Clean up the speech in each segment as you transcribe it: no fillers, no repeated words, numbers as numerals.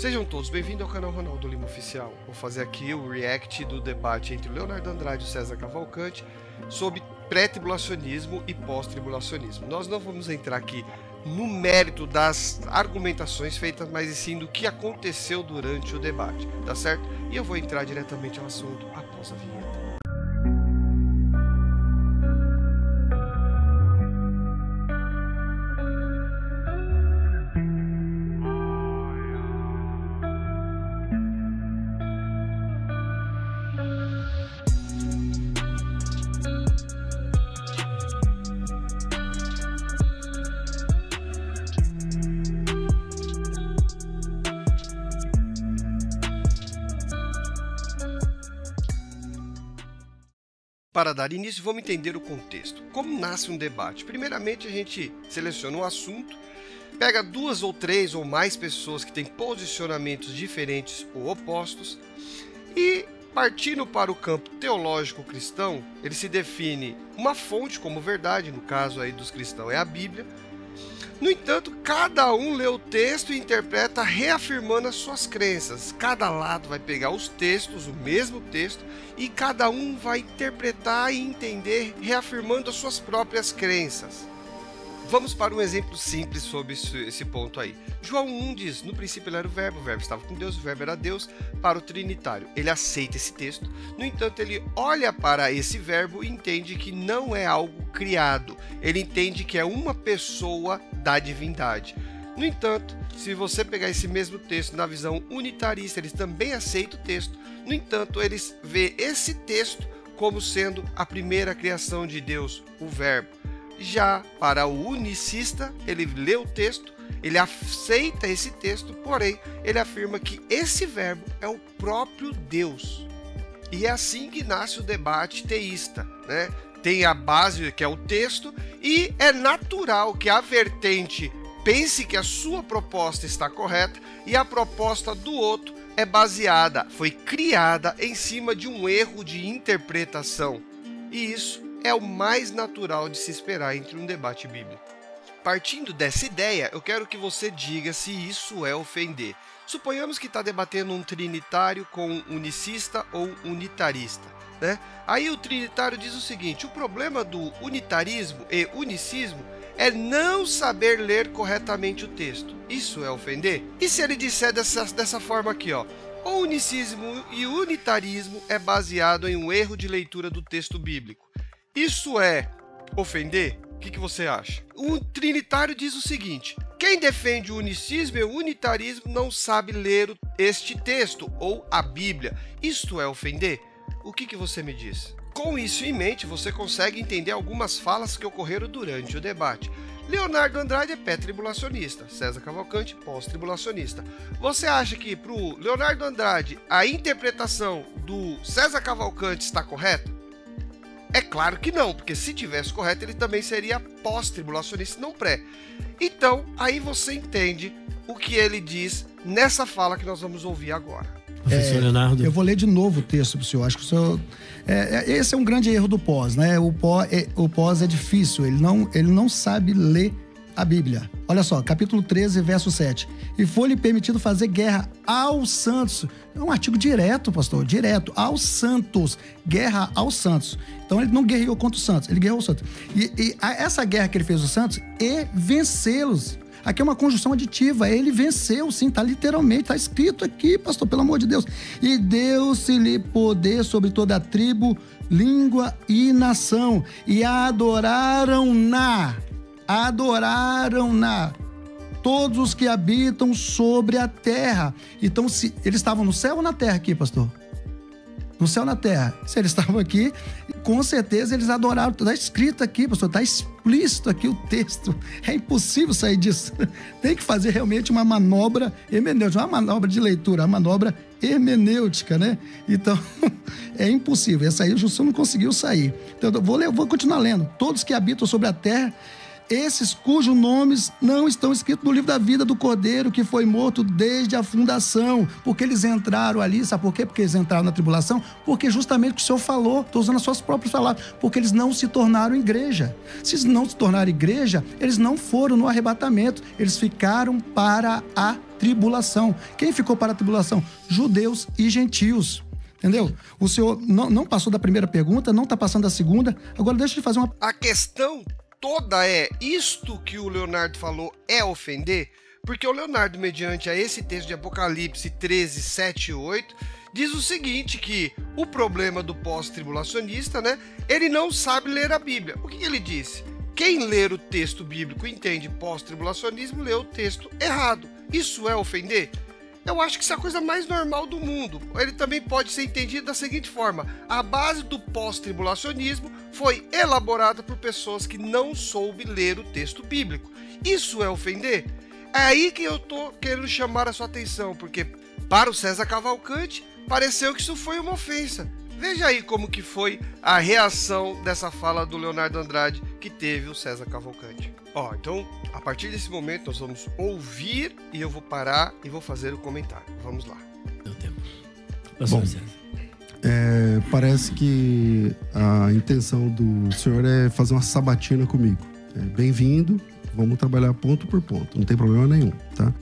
Sejam todos bem-vindos ao canal Ronaldo Lima Oficial. Vou fazer aqui o react do debate entre Leonardo Andrade e César Cavalcante sobre pré-tribulacionismo e pós-tribulacionismo. Nós não vamos entrar aqui no mérito das argumentações feitas, mas sim do que aconteceu durante o debate, tá certo? E eu vou entrar diretamente ao assunto após a vinheta. Para dar início, vamos entender o contexto. Como nasce um debate? Primeiramente, a gente seleciona um assunto, pega duas ou três ou mais pessoas que têm posicionamentos diferentes ou opostos e, partindo para o campo teológico cristão, ele se define uma fonte como verdade, no caso aí dos cristãos é a Bíblia. No entanto, cada um lê o texto e interpreta reafirmando as suas crenças. Cada lado vai pegar os textos, o mesmo texto, e cada um vai interpretar e entender reafirmando as suas próprias crenças. Vamos para um exemplo simples sobre esse ponto aí. João 1 diz, no princípio era o verbo estava com Deus, o verbo era Deus, para o trinitário. Ele aceita esse texto, no entanto ele olha para esse verbo e entende que não é algo criado. Ele entende que é uma pessoa da divindade. No entanto, se você pegar esse mesmo texto na visão unitarista, eles também aceitam o texto. No entanto, eles vê esse texto como sendo a primeira criação de Deus, o verbo. Já para o unicista, ele lê o texto, ele aceita esse texto, porém, ele afirma que esse verbo é o próprio Deus. E é assim que nasce o debate teísta, né? Tem a base, que é o texto, e é natural que a vertente pense que a sua proposta está correta e a proposta do outro é baseada, foi criada em cima de um erro de interpretação. E isso é o mais natural de se esperar entre um debate bíblico. Partindo dessa ideia, eu quero que você diga se isso é ofender. Suponhamos que está debatendo um trinitário com um unicista ou unitarista, né? Aí o trinitário diz o seguinte: o problema do unitarismo e unicismo é não saber ler corretamente o texto. Isso é ofender? E se ele disser dessa forma aqui, ó: o unicismo e o unitarismo é baseado em um erro de leitura do texto bíblico. Isso é ofender? O que você acha? O trinitário diz o seguinte: quem defende o unicismo e o unitarismo não sabe ler este texto ou a Bíblia. Isto é ofender? O que você me diz? Com isso em mente, você consegue entender algumas falas que ocorreram durante o debate. Leonardo Andrade é pré-tribulacionista, César Cavalcante pós-tribulacionista. Você acha que para o Leonardo Andrade a interpretação do César Cavalcante está correta? É claro que não, porque se tivesse correto, ele também seria pós-tribulacionista, não pré. Então, aí você entende o que ele diz nessa fala que nós vamos ouvir agora. Professor Leonardo. Eu vou ler de novo o texto para o senhor. Acho que o senhor... esse é um grande erro do pós, né? O pós é difícil, ele não sabe ler a Bíblia. Olha só, capítulo 13, verso 7. E foi-lhe permitido fazer guerra aos santos. É um artigo direto, pastor, direto. Aos santos. Guerra aos santos. Então ele não guerreou contra os santos, ele guerreou os santos. E essa guerra que ele fez aos santos e vencê-los. Aqui é uma conjunção aditiva, ele venceu, sim, tá literalmente, tá escrito aqui, pastor, pelo amor de Deus. E deu-se-lhe poder sobre toda a tribo, língua e nação, e adoraram-na todos os que habitam sobre a terra. Então, se eles estavam no céu ou na terra aqui, pastor? No céu, na terra. Se eles estavam aqui, com certeza eles adoraram. Está escrito aqui, pastor, está explícito aqui o texto. É impossível sair disso. Tem que fazer realmente uma manobra hermenêutica, uma manobra de leitura, uma manobra hermenêutica, né? Então, é impossível. Essa aí o Jussão não conseguiu sair. Então, eu vou continuar lendo. Todos que habitam sobre a terra esses cujos nomes não estão escritos no livro da vida do Cordeiro que foi morto desde a fundação. Porque eles entraram ali, sabe por quê? Porque eles entraram na tribulação, porque justamente o que o Senhor falou, estou usando as suas próprias palavras, porque eles não se tornaram igreja. Se eles não se tornaram igreja, eles não foram no arrebatamento, eles ficaram para a tribulação. Quem ficou para a tribulação? Judeus e gentios. Entendeu? O senhor não passou da primeira pergunta, não está passando da segunda. Agora deixa eu te fazer uma... A questão toda é, isto que o Leonardo falou é ofender? Porque o Leonardo, mediante a esse texto de Apocalipse 13, 7 e 8, diz o seguinte, que o problema do pós-tribulacionista, né? Ele não sabe ler a Bíblia. O que ele disse? Quem ler o texto bíblico e entende pós-tribulacionismo, lê o texto errado. Isso é ofender? Eu acho que isso é a coisa mais normal do mundo. Ele também pode ser entendido da seguinte forma: a base do pós-tribulacionismo foi elaborada por pessoas que não soube ler o texto bíblico. Isso é ofender? É aí que eu tô querendo chamar a sua atenção, porque para o César Cavalcante pareceu que isso foi uma ofensa. Veja aí como que foi a reação dessa fala do Leonardo Andrade que teve o César Cavalcante. Então, a partir desse momento nós vamos ouvir e eu vou parar e vou fazer o comentário. Vamos lá. Deu tempo. Bom, parece que a intenção do senhor é fazer uma sabatina comigo. Bem-vindo, vamos trabalhar ponto por ponto, não tem problema nenhum, tá?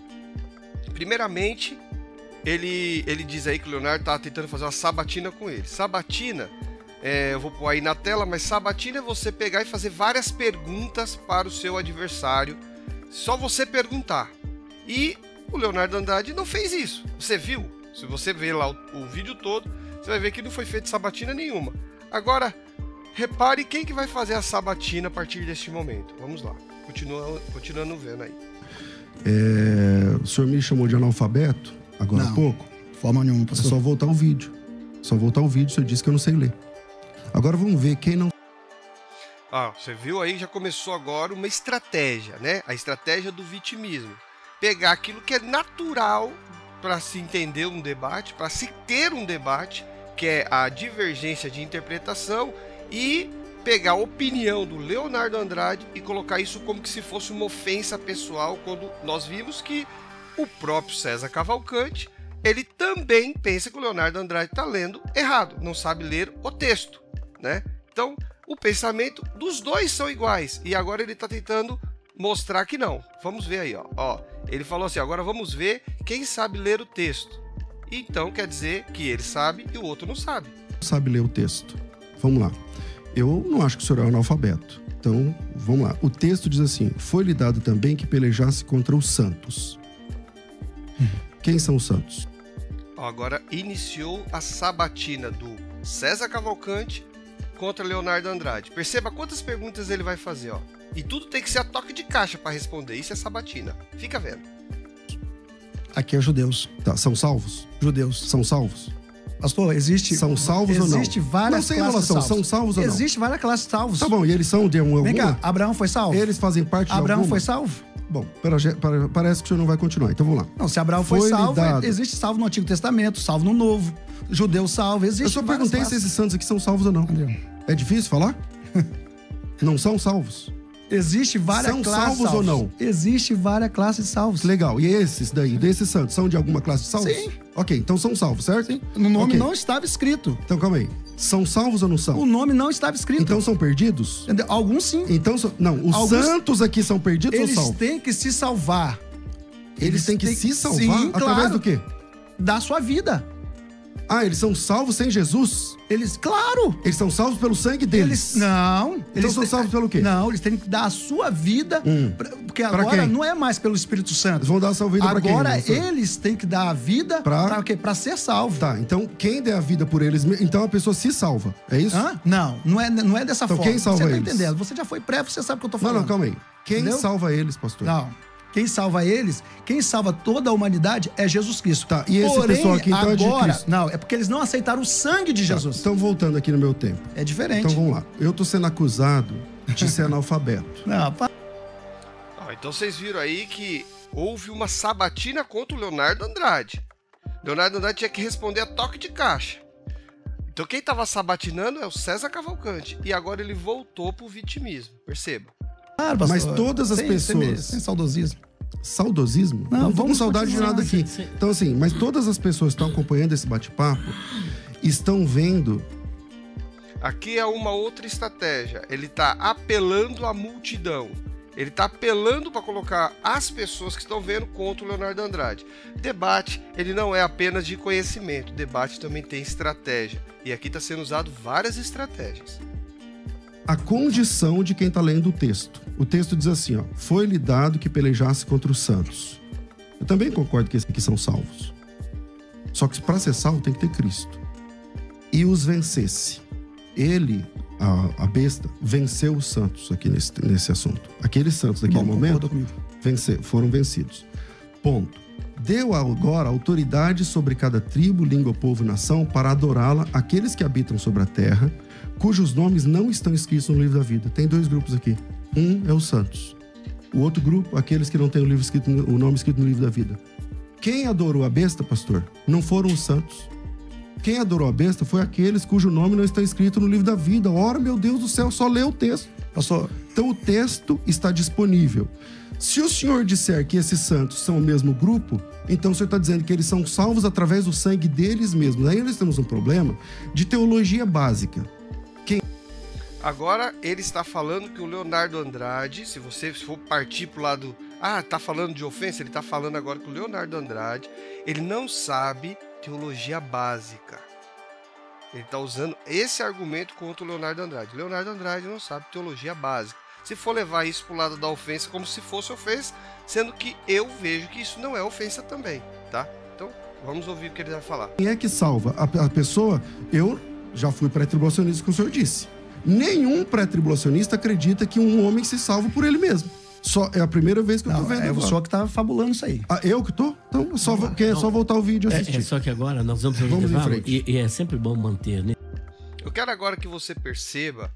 Primeiramente, ele diz aí que o Leonardo tá tentando fazer uma sabatina com ele. Sabatina, eu vou pôr aí na tela, mas sabatina é você pegar e fazer várias perguntas para o seu adversário. Só você perguntar. E o Leonardo Andrade não fez isso. Você viu? Se você ver lá o vídeo todo, você vai ver que não foi feito sabatina nenhuma. Agora, repare quem que vai fazer a sabatina a partir deste momento. Vamos lá. Continuando vendo aí. O senhor me chamou de analfabeto agora há pouco? Forma nenhuma, É só voltar o vídeo. O senhor disse que eu não sei ler. Agora vamos ver quem não... Você viu aí, já começou agora uma estratégia, né? A estratégia do vitimismo. Pegar aquilo que é natural para se entender um debate, para se ter um debate, que é a divergência de interpretação, e pegar a opinião do Leonardo Andrade e colocar isso como que se fosse uma ofensa pessoal, quando nós vimos que o próprio César Cavalcante, ele também pensa que o Leonardo Andrade está lendo errado, não sabe ler o texto, né? Então, o pensamento dos dois são iguais, e agora ele está tentando mostrar que não. Vamos ver aí, ó. Ele falou assim, agora vamos ver quem sabe ler o texto. Então, quer dizer que ele sabe e o outro não sabe. Sabe ler o texto. Vamos lá. Eu não acho que o senhor é analfabeto. Então, vamos lá. O texto diz assim, foi-lhe dado também que pelejasse contra os santos. Quem são os santos? Agora iniciou a sabatina do César Cavalcante contra Leonardo Andrade. Perceba quantas perguntas ele vai fazer, ó. E tudo tem que ser a toque de caixa para responder. Isso é sabatina. Fica vendo. Aqui é judeus. Tá, são salvos? Judeus. São salvos? Pastor, existe... São salvos ou não? Existe várias não, sem classes enrolação, salvos. são salvos ou não? Existe várias classes salvos. Tá bom, e eles são de alguma? Vem cá, Abraão foi salvo? Eles fazem parte de Abraão alguma? foi salvo? Bom, parece que o senhor não vai continuar, então vamos lá. Não, se Abraão foi salvo, existe salvo no Antigo Testamento, salvo no Novo, judeu salvo, existe. Eu só perguntei se esses santos aqui são salvos ou não. Entendeu? É difícil falar? Não são salvos? Existe várias são classes salvos ou não? Existe várias classes de salvos. Legal. E esses daí, desses santos, são de alguma classe de salvos? Sim. Ok, então são salvos, certo? Sim. No nome Ok. não estava escrito. Então calma aí. São salvos ou não são? O nome não estava escrito. Então são perdidos? Entendeu? Alguns sim. Então, não, os Alguns- santos aqui são perdidos ou Eles salvos? têm que se salvar. Eles têm que se salvar? Sim, Através claro. do quê? Da sua vida. Ah, eles são salvos sem Jesus? Claro. Eles são salvos pelo sangue deles? Não. Então são salvos pelo quê? Não, eles têm que dar a sua vida. Porque Pra agora quem? não é mais pelo Espírito Santo. Eles vão dar a sua vida pra quem? Agora pastor? eles têm que dar a vida Pra- pra quê? Pra ser salvo. Tá, então quem der a vida por eles, então a pessoa se salva, é isso? Hã? Não é dessa Então forma. quem salva você tá eles? entendendo? Você já foi pré, você sabe o que eu tô Não, falando. não, calma aí. Quem Entendeu? salva eles, pastor? Não. Quem salva eles, quem salva toda a humanidade é Jesus Cristo. Tá, e esse Porém, pessoal aqui, então, é de agora, Cristo? não, é porque eles não aceitaram o sangue de Jesus. Então, voltando aqui no meu tempo. É diferente. Então, vamos lá. Eu tô sendo acusado de ser analfabeto. Não, Então vocês viram aí que houve uma sabatina contra o Leonardo Andrade. Leonardo Andrade tinha que responder a toque de caixa. Então quem estava sabatinando é o César Cavalcante. E agora ele voltou pro vitimismo. Perceba. Claro, pastor. Mas todas as pessoas... Sem saudosismo. Saudosismo? Não tô com saudade de nada aqui. Então, assim, mas todas as pessoas que estão acompanhando esse bate-papo estão vendo... Aqui é uma outra estratégia. Ele está apelando à multidão. Ele está apelando para colocar as pessoas que estão vendo contra o Leonardo Andrade. Debate, ele não é apenas de conhecimento. Debate também tem estratégia. E aqui está sendo usado várias estratégias. A condição de quem está lendo o texto. O texto diz assim, ó, foi-lhe dado que pelejasse contra os santos. Eu também concordo que esses aqui são salvos. Só que para ser salvo tem que ter Cristo. E os vencesse. Ele, a besta, venceu os santos aqui nesse assunto. Aqueles santos daquele momento foram vencidos. Ponto. Deu agora autoridade sobre cada tribo, língua, povo e nação para adorá-la aqueles que habitam sobre a terra, cujos nomes não estão escritos no livro da vida. Tem 2 grupos aqui. Um é os santos. O outro grupo, aqueles que não têm o nome escrito no livro da vida. Quem adorou a besta, pastor? Não foram os santos. Quem adorou a besta foi aqueles cujo nome não está escrito no livro da vida. Ora, meu Deus do céu, só lê o texto. Pastor, então o texto está disponível. Se o senhor disser que esses santos são o mesmo grupo, então o senhor está dizendo que eles são salvos através do sangue deles mesmos. Aí nós temos um problema de teologia básica. Agora ele está falando que o Leonardo Andrade, se você for partir para o lado... tá falando de ofensa? Ele está falando agora que o Leonardo Andrade, ele não sabe teologia básica. Ele está usando esse argumento contra o Leonardo Andrade. Leonardo Andrade não sabe teologia básica. Se for levar isso para o lado da ofensa, como se fosse ofensa, sendo que eu vejo que isso não é ofensa também, tá? Então, vamos ouvir o que ele vai falar. Quem é que salva? A pessoa... Eu já fui pré-tribulacionista, como o senhor disse. Nenhum pré-tribulacionista acredita que um homem se salva por ele mesmo. É a primeira vez que eu tô vendo. É o senhor que tá fabulando isso aí. Eu que tô? Então, só voltar o vídeo e assistir. Só que agora nós vamos em frente. E é sempre bom manter, né? Eu quero agora que você perceba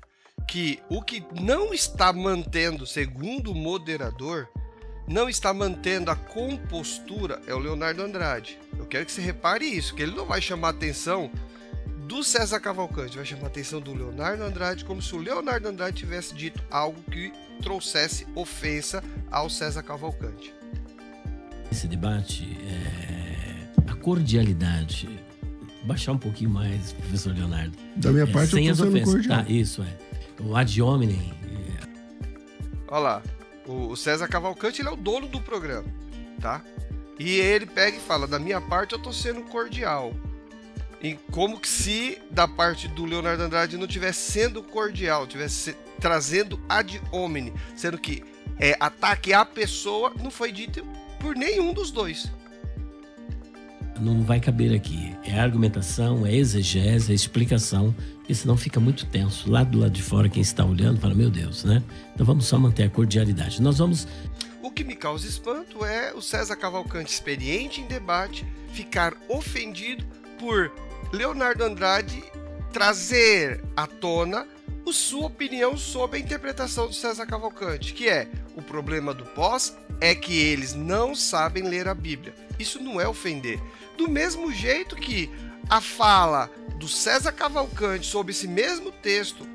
que o que não está mantendo, segundo o moderador, não está mantendo a compostura é o Leonardo Andrade. Eu quero que você repare isso, que ele não vai chamar a atenção do César Cavalcante, vai chamar a atenção do Leonardo Andrade, como se o Leonardo Andrade tivesse dito algo que trouxesse ofensa ao César Cavalcante. Esse debate, a cordialidade, baixar um pouquinho mais, professor Leonardo. Da minha parte, sem eu tô sendo cordial. Isso, o ad hominem. Olha lá, o César Cavalcante, ele é o dono do programa, tá? E ele pega e fala, da minha parte eu tô sendo cordial. E como que se da parte do Leonardo Andrade não estivesse sendo cordial, estivesse trazendo ad hominem, sendo que ataque à pessoa não foi dito por nenhum dos dois. Não vai caber aqui. É argumentação, é exegese, é explicação, porque senão fica muito tenso. Lá do lado de fora, quem está olhando fala, meu Deus, né? Então vamos só manter a cordialidade. Nós vamos... O que me causa espanto é o César Cavalcante, experiente em debate, ficar ofendido por Leonardo Andrade trazer à tona a sua opinião sobre a interpretação do César Cavalcante, que é o problema do pós é que eles não sabem ler a Bíblia. Isso não é ofender. Do mesmo jeito que a fala do César Cavalcante sobre esse mesmo texto,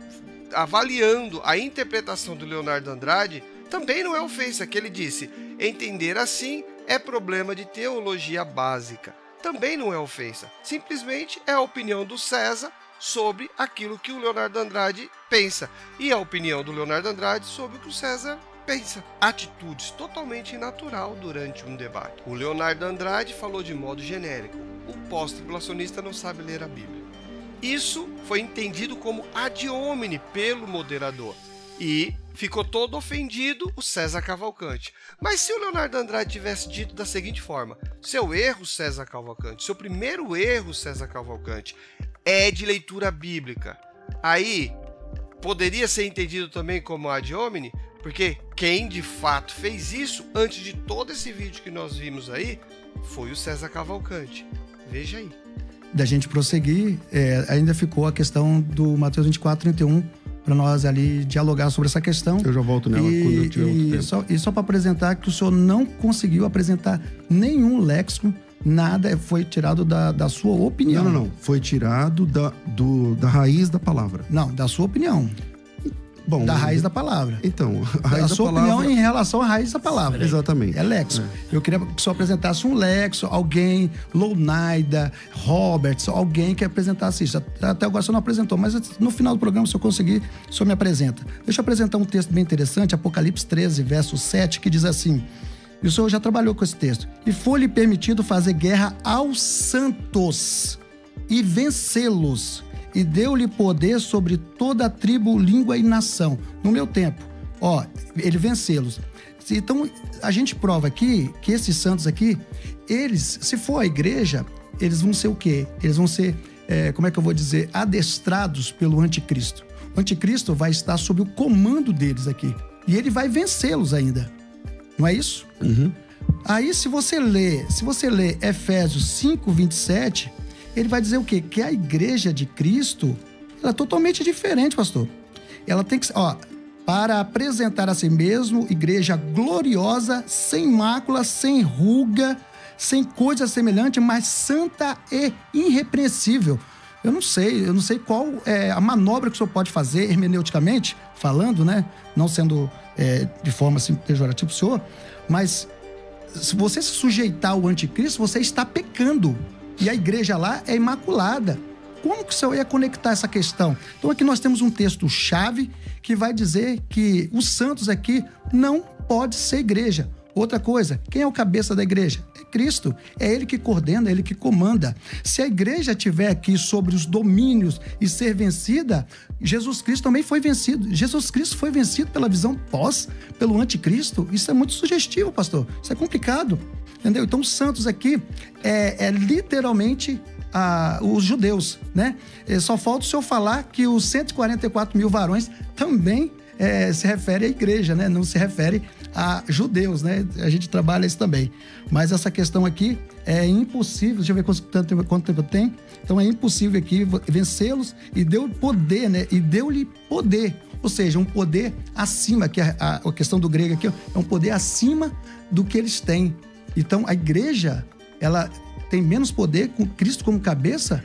avaliando a interpretação do Leonardo Andrade, também não é ofensa, que ele disse, entender assim é problema de teologia básica. Também não é ofensa, simplesmente é a opinião do César sobre aquilo que o Leonardo Andrade pensa e a opinião do Leonardo Andrade sobre o que o César pensa. Atitudes totalmente natural durante um debate. O Leonardo Andrade falou de modo genérico, o pós-tribulacionista não sabe ler a Bíblia. Isso foi entendido como ad hominem pelo moderador e ficou todo ofendido o César Cavalcante. Mas se o Leonardo Andrade tivesse dito da seguinte forma, seu erro, César Cavalcante, seu primeiro erro, César Cavalcante, é de leitura bíblica. Aí, poderia ser entendido também como ad hominem, porque quem de fato fez isso, antes de todo esse vídeo que nós vimos aí, foi o César Cavalcante. Veja aí. Da gente prosseguir, ainda ficou a questão do Mateus 24:31, para nós ali dialogar sobre essa questão. Eu já volto nela quando eu tiver outro tempo. Só para apresentar que o senhor não conseguiu apresentar nenhum léxico, nada foi tirado da sua opinião. Não. Foi tirado da raiz da palavra. Não, da sua opinião. Bom, da raiz da palavra. Então, a raiz A da sua palavra... opinião em relação à raiz da palavra. Exatamente. É Lexo. Eu queria que o senhor apresentasse um Lexo, alguém, Lounaida, Roberts, alguém que apresentasse isso. Até agora o senhor não apresentou, mas no final do programa, se eu conseguir, o senhor me apresenta. Deixa eu apresentar um texto bem interessante, Apocalipse 13, verso 7, que diz assim, e o senhor já trabalhou com esse texto, e foi-lhe permitido fazer guerra aos santos e vencê-los, e deu-lhe poder sobre toda a tribo, língua e nação. No meu tempo, ele vencê-los. Então, a gente prova aqui que esses santos aqui, eles, se for a igreja, eles vão ser o quê? Eles vão ser, como é que eu vou dizer, adestrados pelo anticristo. O anticristo vai estar sob o comando deles aqui. E ele vai vencê-los ainda. Não é isso? Uhum. Aí, se você lê Efésios 5, 27... ele vai dizer o quê? Que a igreja de Cristo, ela é totalmente diferente, pastor. Ela tem que, para apresentar a si mesmo, igreja gloriosa, sem mácula, sem ruga, sem coisa semelhante, mas santa e irrepreensível. Eu não sei qual é a manobra que o senhor pode fazer, hermeneuticamente falando, né? Não sendo de forma assim, pejorativa para o senhor, mas se você se sujeitar ao anticristo, você está pecando. E a igreja lá é imaculada. Como que o senhor ia conectar essa questão? Então aqui nós temos um texto-chave que vai dizer que os santos aqui não pode ser igreja. Outra coisa, quem é o cabeça da igreja? É Cristo. É Ele que coordena, é Ele que comanda. Se a igreja estiver aqui sobre os domínios e ser vencida, Jesus Cristo também foi vencido. Jesus Cristo foi vencido pela visão pelo anticristo. Isso é muito sugestivo, pastor. Isso é complicado. Entendeu? Então, os santos aqui é literalmente os judeus, né? Só falta o senhor falar que os 144 mil varões também se refere à igreja, né? Não se refere a judeus, né? A gente trabalha isso também. Mas essa questão aqui é impossível. Deixa eu ver quanto tempo tem. Então, é impossível aqui vencê-los e deu poder, né? E deu-lhe poder. Ou seja, um poder acima, que a questão do grego aqui, é um poder acima do que eles têm. Então, a igreja, ela tem menos poder com Cristo como cabeça?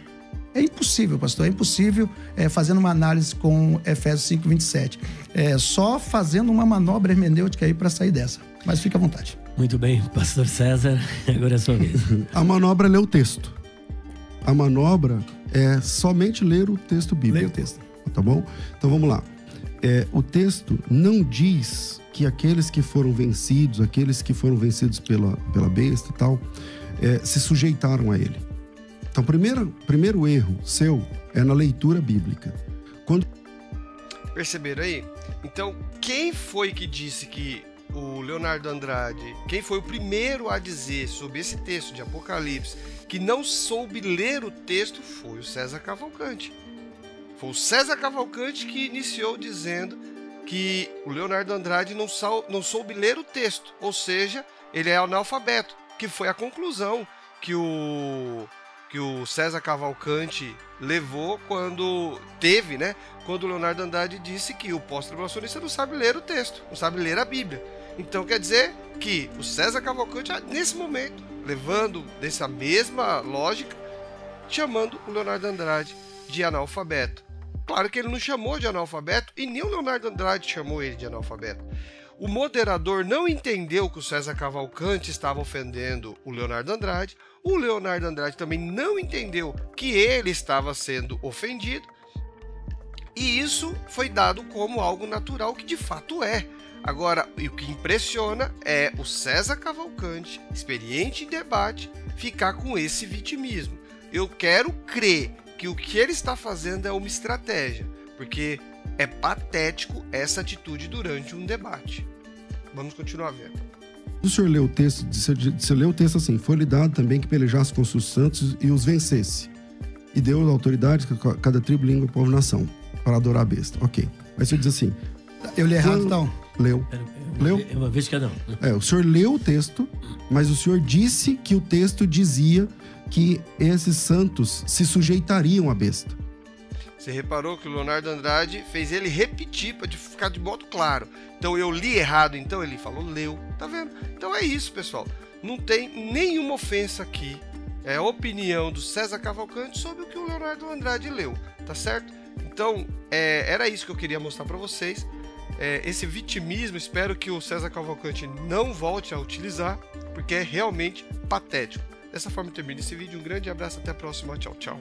É impossível, pastor. É impossível fazendo uma análise com Efésios 5, 27. Só fazendo uma manobra hermenêutica aí para sair dessa. Mas fica à vontade. Muito bem, pastor César. Agora é a sua vez. A manobra é ler o texto. A manobra é somente ler o texto bíblico. Leia o texto. Tá bom? Então, vamos lá. O texto não diz que aqueles que foram vencidos pela besta e tal, se sujeitaram a ele. Então, primeiro erro seu é na leitura bíblica. Perceberam aí? Então, quem foi que disse que o Leonardo Andrade, quem foi o primeiro a dizer sobre esse texto de Apocalipse que não soube ler o texto foi o César Cavalcante. Foi o César Cavalcante que iniciou dizendo que o Leonardo Andrade não soube ler o texto, ou seja, ele é analfabeto, que foi a conclusão que o César Cavalcante levou quando o Leonardo Andrade disse que o pós-tribulacionista não sabe ler o texto, não sabe ler a Bíblia. Então quer dizer que o César Cavalcante, nesse momento, levando dessa mesma lógica, chamando o Leonardo Andrade de analfabeto. Claro que ele não chamou de analfabeto e nem o Leonardo Andrade chamou ele de analfabeto. O moderador não entendeu que o César Cavalcante estava ofendendo o Leonardo Andrade. O Leonardo Andrade também não entendeu que ele estava sendo ofendido. E isso foi dado como algo natural, que de fato é. Agora, o que impressiona é o César Cavalcante, experiente em debate, ficar com esse vitimismo. Eu quero crer que o que ele está fazendo é uma estratégia, porque é patético essa atitude durante um debate. Vamos continuar vendo. O senhor leu o texto, você leu o texto assim: foi-lhe dado também que pelejasse com os santos e os vencesse, e deu autoridade a cada tribo, língua, povo e nação, para adorar a besta. Ok. Aí você diz assim: eu li errado, então? Leu. Leu? Uma vez cada um. O senhor leu o texto, mas o senhor disse que o texto dizia que esses santos se sujeitariam à besta. Você reparou que o Leonardo Andrade fez ele repetir para ficar de modo claro. Então eu li errado, então ele falou leu. Tá vendo? Então é isso, pessoal. Não tem nenhuma ofensa aqui. É a opinião do César Cavalcante sobre o que o Leonardo Andrade leu. Tá certo? Então, era isso que eu queria mostrar para vocês. esse vitimismo, espero que o César Cavalcante não volte a utilizar, porque é realmente patético. Dessa forma termina esse vídeo. Um grande abraço, até a próxima. Tchau, tchau.